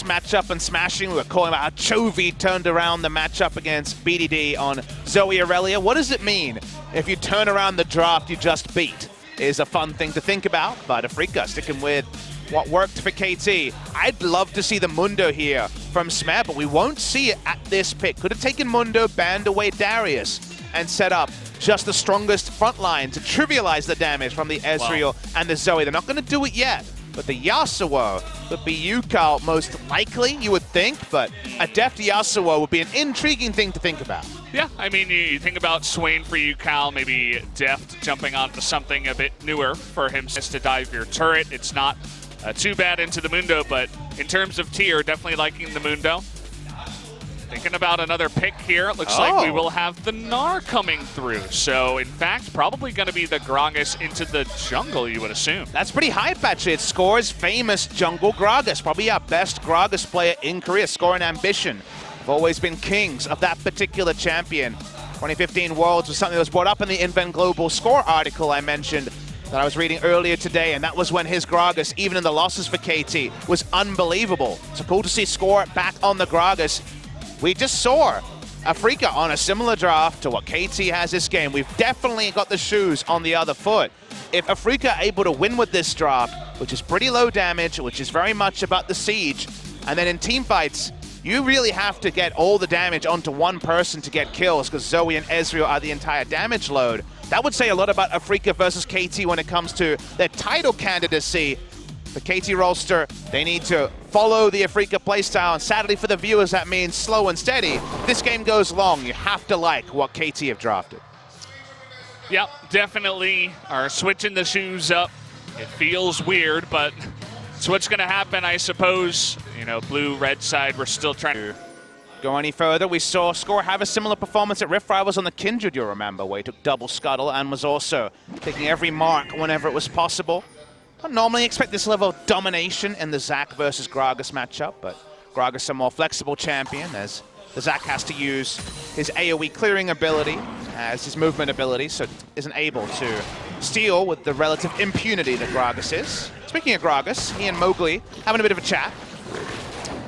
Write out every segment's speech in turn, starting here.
matchup and smashing. We were calling about how Chovy turned around the matchup against BDD on Zoe Aurelia. What does it mean if you turn around the draft you just beat? Is a fun thing to think about, but Afrika sticking with what worked for KT. I'd love to see the Mundo here from Smeb, but we won't see it at this pick. Could have taken Mundo, banned away Darius, and set up just the strongest front line to trivialize the damage from the Ezreal and the Zoe. They're not going to do it yet, but the Yasuo would be Ucal most likely, you would think, but a deft Yasuo would be an intriguing thing to think about. Yeah, I mean, you think about Swain for Ucal, maybe deft jumping onto something a bit newer for him just to dive your turret. It's not too bad into the Mundo, but in terms of tier, definitely liking the Mundo. Thinking about another pick here, it looks like we will have the Gnar coming through. So, in fact, probably going to be the Gragas into the jungle, you would assume. That's pretty hype, actually. It scores famous jungle Gragas, probably our best Gragas player in Korea. Score and Ambition have always been kings of that particular champion. 2015 Worlds was something that was brought up in the Invent Global Score article I mentioned that I was reading earlier today, and that was when his Gragas, even in the losses for KT, was unbelievable. So cool to see Score back on the Gragas. We just saw Afrika on a similar draft to what KT has this game. We've definitely got the shoes on the other foot. If Afrika are able to win with this draft, which is pretty low damage, which is very much about the siege, and then in team fights, you really have to get all the damage onto one person to get kills, because Zoe and Ezreal are the entire damage load. That would say a lot about Afrika versus KT when it comes to their title candidacy. The KT roster, they need to follow the Afrika playstyle, and sadly for the viewers, that means slow and steady. If this game goes long, you have to like what KT have drafted. Yep, definitely are switching the shoes up. It feels weird, but it's what's going to happen, I suppose. You know, blue-red side, we're still trying to go any further. We saw Score have a similar performance at Rift Rivals on the Kindred, you'll remember, where he took double scuttle and was also taking every mark whenever it was possible. I don't normally expect this level of domination in the Zac versus Gragas matchup, but Gragas a more flexible champion, as the Zac has to use his AoE clearing ability as his movement ability, so isn't able to steal with the relative impunity that Gragas is. Speaking of Gragas, he and Mowgli having a bit of a chat.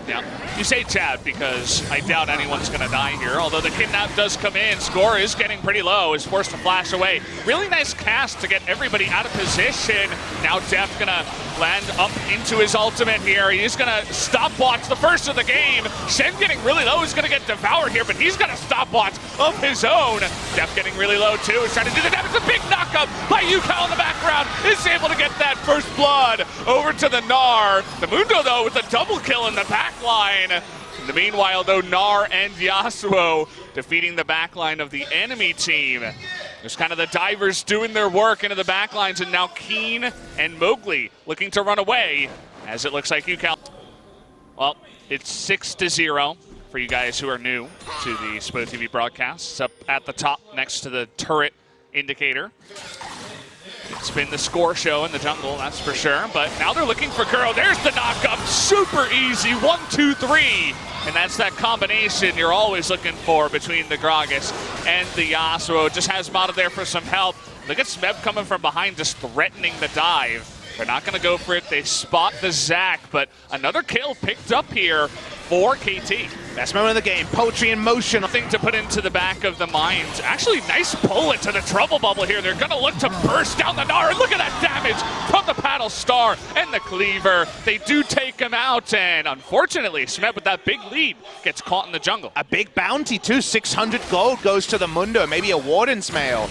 Yeah, you say chat because I doubt anyone's going to die here, although the kidnap does come in. Score is getting pretty low, is forced to flash away. Really nice cast to get everybody out of position. Now Def going to land up into his ultimate here. He's going to stopwatch the first of the game. Shen getting really low is going to get devoured here, but he's got a stopwatch of his own. Def getting really low too, is trying to do the damage. A big knockup by Ucal in the background, is able to get that first blood over to the Gnar. The Mundo though with a double kill in the back line. In the meanwhile, though, Gnar and Yasuo defeating the backline of the enemy team. There's kind of the divers doing their work into the backlines, and now Keen and Mowgli looking to run away, as it looks like Ucal. Well, it's 6-0 for you guys who are new to the Spo TV broadcast. It's up at the top next to the turret indicator. It's been the Score show in the jungle, that's for sure. But now they're looking for Kuro. There's the knockup. Super easy. 1, 2, 3. And that's that combination you're always looking for between the Gragas and the Yasuo. Just has Mata there for some help. Look at Smeb coming from behind, just threatening the dive. They're not going to go for it. They spot the Zac, but another kill picked up here for KT. Best moment of the game, poetry in motion. Thing to put into the back of the mind. Actually, nice pull into the trouble bubble here. They're going to look to burst down the Gnar. And look at that damage from the Paddle Star and the Cleaver. They do take him out, and unfortunately, Smeb with that big lead gets caught in the jungle. A big bounty too, 600 gold goes to the Mundo. Maybe a Warden's Mail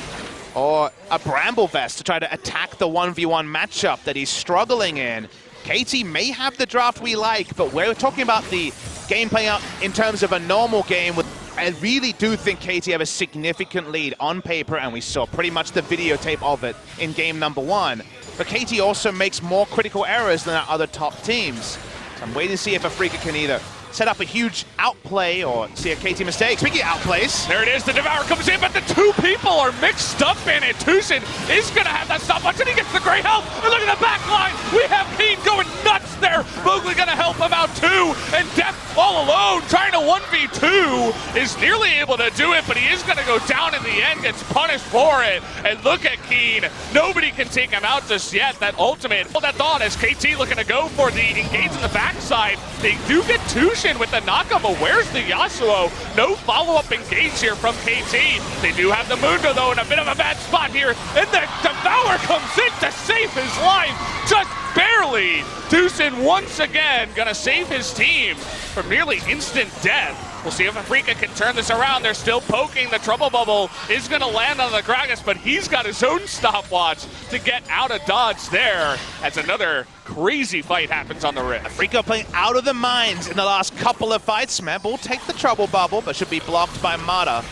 or a Bramble Vest to try to attack the 1v1 matchup that he's struggling in. KT may have the draft we like, but we're talking about the gameplay in terms of a normal game. I really do think KT have a significant lead on paper, and we saw pretty much the videotape of it in game number 1. But KT also makes more critical errors than our other top teams. So I'm waiting to see if Afrika can either set up a huge outplay or see a KT mistake. Speaking of outplays, there it is, the Devour comes in, but the two people are mixed up in it. Tushin is gonna have that stopwatch, and he gets the great help. And look at the back line, we have Keen going nuts there. Mowgli gonna help him out too, and Def all alone trying to 1v2 is nearly able to do it, but he is gonna go down in the end, gets punished for it. And look at Keen, nobody can take him out just yet. That ultimate, well, that thought as KT looking to go for the engage in the backside. They do get Tushin with the knockup, but where's the Yasuo? No follow-up engage here from KT. They do have the Mundo though in a bit of a bad spot here, and the Devour comes in to save his life, just barely. Tushin once again gonna save his team from nearly instant death. We'll see if Afrika can turn this around. They're still poking. The trouble bubble is gonna land on the Gragas, but he's got his own stopwatch to get out of dodge there as another crazy fight happens on the Rift. Afrika playing out of the mines in the last couple of fights. Smeb will take the trouble bubble, but should be blocked by Mata.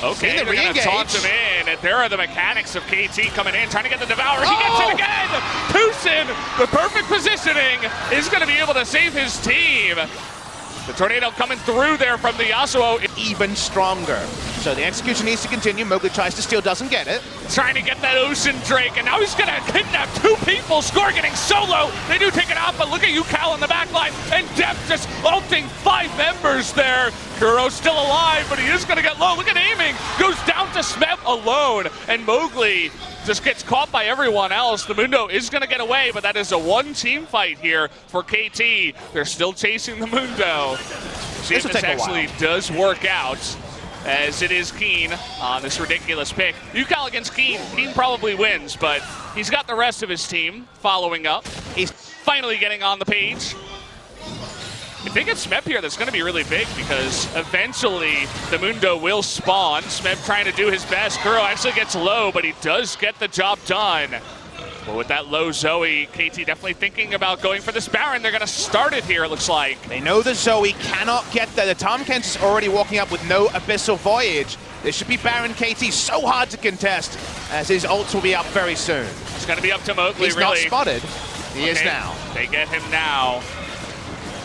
Okay, they're going to taunt him in, and there are the mechanics of KT coming in, trying to get the Devourer. He gets it again! Tushin, the perfect positioning, is going to be able to save his team. The tornado coming through there from the Yasuo. Even stronger. So the execution needs to continue. Mowgli tries to steal, doesn't get it. Trying to get that Ocean Drake, and now he's gonna kidnap two people. Score getting solo. They do take it out, but look at Ucal in the back line, and Def just ulting 5 members there. Kuro's still alive, but he is gonna get low. Look at aiming. Goes down to Smeb alone, and Mowgli just gets caught by everyone else. The Mundo is gonna get away, but that is a one-team fight here for KT. They're still chasing the Mundo. See if this actually does work out, as it is Keen on this ridiculous pick. Ucal against Keen. Keen probably wins, but he's got the rest of his team following up. He's finally getting on the page. If they get Smeb here, that's going to be really big because eventually the Mundo will spawn. Smeb trying to do his best. Kuro actually gets low, but he does get the job done. But with that low Zoe, KT definitely thinking about going for this Baron. They're going to start it here, it looks like. They know the Zoe cannot get there. The Tom Kent is already walking up with no Abyssal Voyage. This should be Baron KT, so hard to contest, as his ults will be up very soon. It's going to be up to Mowgli, He's really. He's not spotted. He is now. They get him now.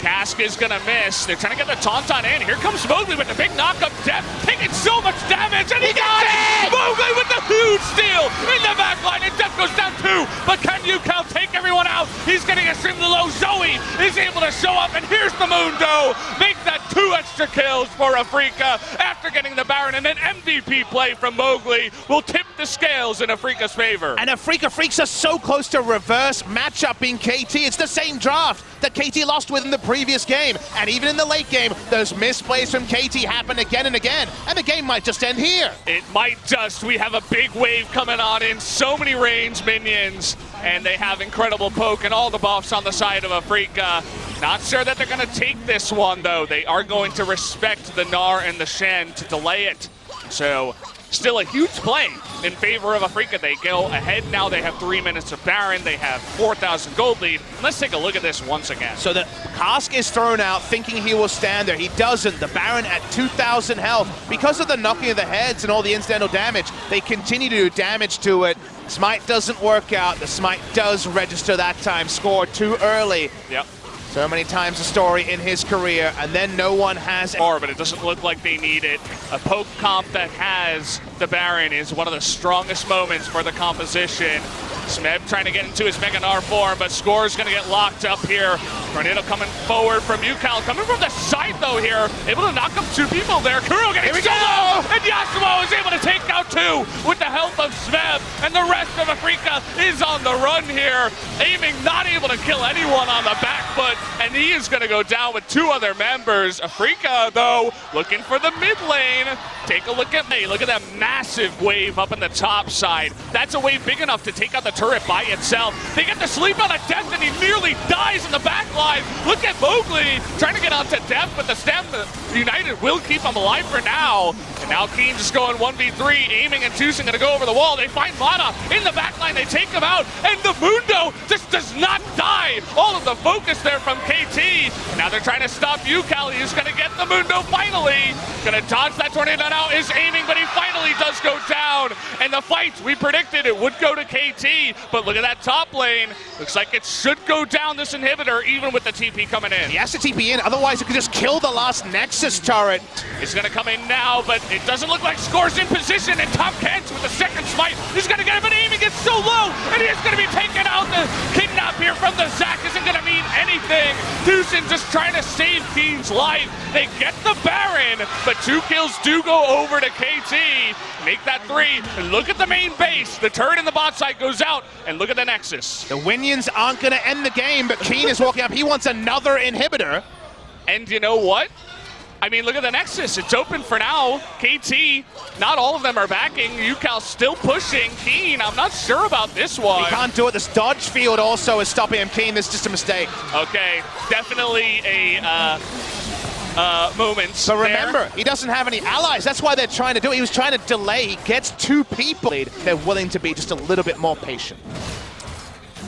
Cask is gonna miss. They're trying to get the Tauntaun in. Here comes Mowgli with the big knockup. Def taking so much damage, and he got it! Mowgli with the huge steal in the back line, and Def goes down 2. But can Ucal take everyone out? He's getting extremely low. Zoe is able to show up, and here's the Mundo. Make that 2 extra kills for Afrika after getting the Baron, and then MVP play from Mowgli will tip the scales in Afrika's favor. And Afrika Freaks are so close to reverse matchup in KT. It's the same draft that KT lost with in the previous game. And even in the late game, those misplays from KT happen again and again. And the game might just end here. It might just. We have a big wave coming on in. So many range minions. And they have incredible poke and all the buffs on the side of Afrika. Not sure that they're going to take this one, though. They are going to respect the Gnar and the Shen to delay it. So still a huge play in favor of Afrika. They go ahead now. They have 3 minutes of Baron. They have 4,000 gold lead. Let's take a look at this once again. So the Cask is thrown out thinking he will stand there. He doesn't. The Baron at 2,000 health. Because of the knocking of the heads and all the incidental damage, they continue to do damage to it. Smite doesn't work out. The Smite does register that time. Score too early. Yep. So many times a story in his career, and then no one has it. But it doesn't look like they need it. A poke comp that has the Baron is one of the strongest moments for the composition. Smeb trying to get into his Mega Gnar form, but Score's going to get locked up here. Tornado coming forward from Ucal. Coming from the side, though, here. Able to knock up 2 people there. Kuro getting solo! And Yasuo is able to take out 2 with the help of Smeb. And the rest of Afrika is on the run here. Aiming, not able to kill anyone on the back foot. And he is going to go down with 2 other members. Afrika, though, looking for the mid lane. Take a look at me. Look at that massive wave up in the top side. That's a wave big enough to take out the turret by itself. They get to sleep on a Def, and he nearly dies in the back line. Look at Mowgli trying to get onto Def, but the Stem United will keep him alive for now. And now Keen just going 1v3, aiming and choosing to go over the wall. They find Mana in the back line. They take him out, and the Mundo just does not die. All of the focus there from KT. And now they're trying to stop Ucal. He's going to get the Mundo finally. Going to dodge that tornado now, is aiming, but he finally does go down. And the fight, we predicted it would go to KT, but look at that top lane. Looks like it should go down this inhibitor, even with the TP coming in. He has to TP in, otherwise it could just kill the last Nexus turret. It's going to come in now, but it doesn't look like Score's in position, and top cans with the second smite. He's going to get it, but aiming is so low, and he is going to be taken out. The kidnap here from the Zac isn't going to mean anything. Deucin just trying to save Keen's life. They get the Baron, but 2 kills do go over to KT. Make that 3, and look at the main base. The turret in the bot side goes out, and look at the Nexus. The Winions aren't going to end the game, but Keen is walking up. He wants another inhibitor. And you know what? I mean, look at the Nexus. It's open for now. KT, not all of them are backing. Ucal still pushing. Keen, I'm not sure about this one. He can't do it. This dodge field also is stopping him. Keen, this is just a mistake. Okay, definitely a moment. But remember, he doesn't have any allies. That's why they're trying to do it. He was trying to delay. He gets 2 people. They're willing to be just a little bit more patient.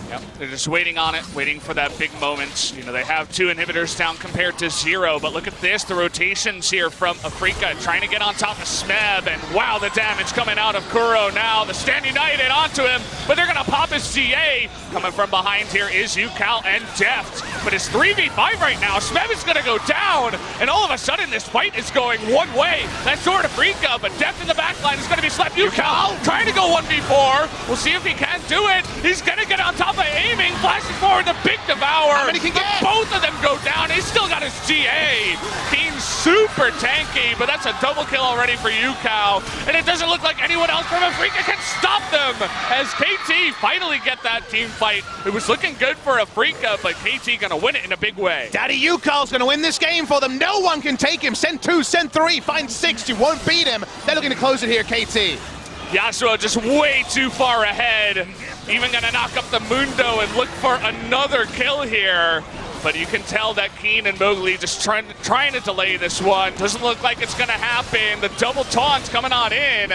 Yep, they're just waiting on it, waiting for that big moment. You know, they have 2 inhibitors down compared to 0, but look at this, the rotations here from Afrika trying to get on top of Smeb, and wow, the damage coming out of Kuro now. The Stand United onto him, but they're gonna pop his GA. Coming from behind here is Ucal and Deft, but it's 3v5 right now. Smeb is gonna go down, and all of a sudden this fight is going one way. That's toward Afrika, but Deft in the backline is gonna be slapped. Ucal trying to go 1v4. We'll see if he can do it. He's gonna get on top by aiming, flashing forward the big devour. How many can get? Both of them go down. He's still got his GA. Keen's super tanky, but that's a double kill already for Ucal. And it doesn't look like anyone else from Afrika can stop them as KT finally get that team fight. It was looking good for Afrika, but KT gonna win it in a big way. Daddy Ucal's gonna win this game for them. No one can take him. Send 2, send 3, find 6. You won't beat him. They're looking to close it here, KT. Yasuo just way too far ahead. Even gonna knock up the Mundo and look for another kill here. But you can tell that Keen and Mowgli just trying to delay this one. Doesn't look like it's gonna happen. The double taunts coming on in.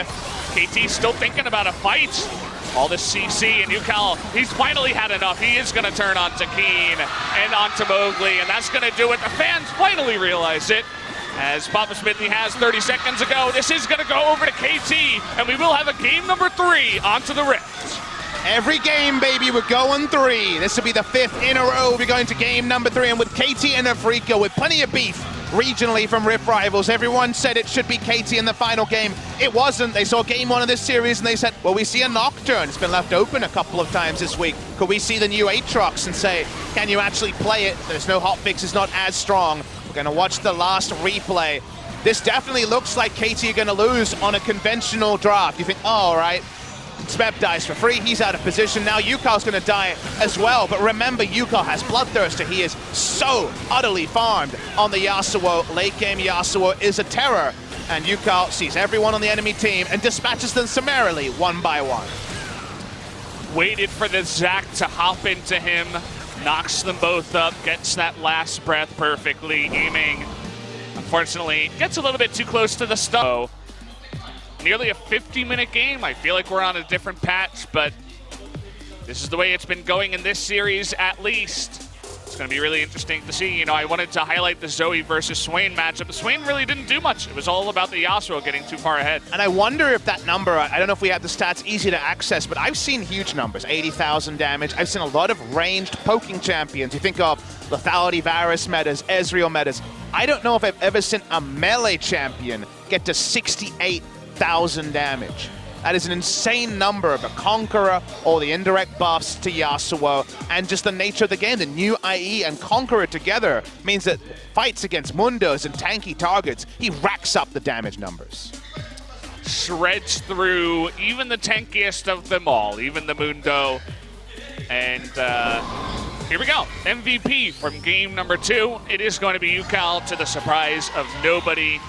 KT still thinking about a fight. All this CC and Ucal, he's finally had enough. He is gonna turn onto Keen and onto Mowgli, and that's gonna do it. The fans finally realize it. As Papa Smithy has 30 seconds ago, this is gonna go over to KT, and we will have a game number 3 onto the Rift. Every game, baby, we're going 3. This will be the 5th in a row. We're going to game number 3, and with KT and Afrika, with plenty of beef regionally from Rift rivals, everyone said it should be KT in the final game. It wasn't. They saw game 1 of this series, and they said, well, we see a Nocturne. It's been left open a couple of times this week. Could we see the new Aatrox and say, can you actually play it? There's no hotfix, it's not as strong. We're gonna watch the last replay. This definitely looks like KT are gonna lose on a conventional draft. You think, oh, all right, Smeb dies for free, he's out of position. Now Ucal's gonna die as well, but remember, Ucal has Bloodthirster. He is so utterly farmed on the Yasuo. Late game Yasuo is a terror, and Ucal sees everyone on the enemy team and dispatches them summarily, 1 by 1. Waited for the Zac to hop into him, knocks them both up, gets that last breath perfectly, aiming. Unfortunately, gets a little bit too close to the stun. Nearly a 50-minute game. I feel like we're on a different patch, but this is the way it's been going in this series at least. It's going to be really interesting to see. You know, I wanted to highlight the Zoe versus Swain matchup, but Swain really didn't do much. It was all about the Yasuo getting too far ahead. And I wonder if that number, I don't know if we have the stats easy to access, but I've seen huge numbers, 80,000 damage. I've seen a lot of ranged poking champions. You think of Lethality Varus metas, Ezreal metas. I don't know if I've ever seen a melee champion get to 68,000 damage. That is an insane number of a Conqueror or the indirect buffs to Yasuo, and just the nature of the game. The new IE and Conqueror together means that fights against Mundos and tanky targets, he racks up the damage numbers. Shreds through even the tankiest of them all, even the Mundo. And here we go, MVP from game number 2. It is going to be Ucal, to the surprise of nobody.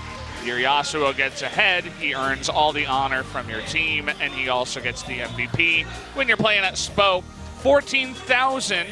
Your Yasuo gets ahead, he earns all the honor from your team, and he also gets the MVP. When you're playing at SPO, 14,000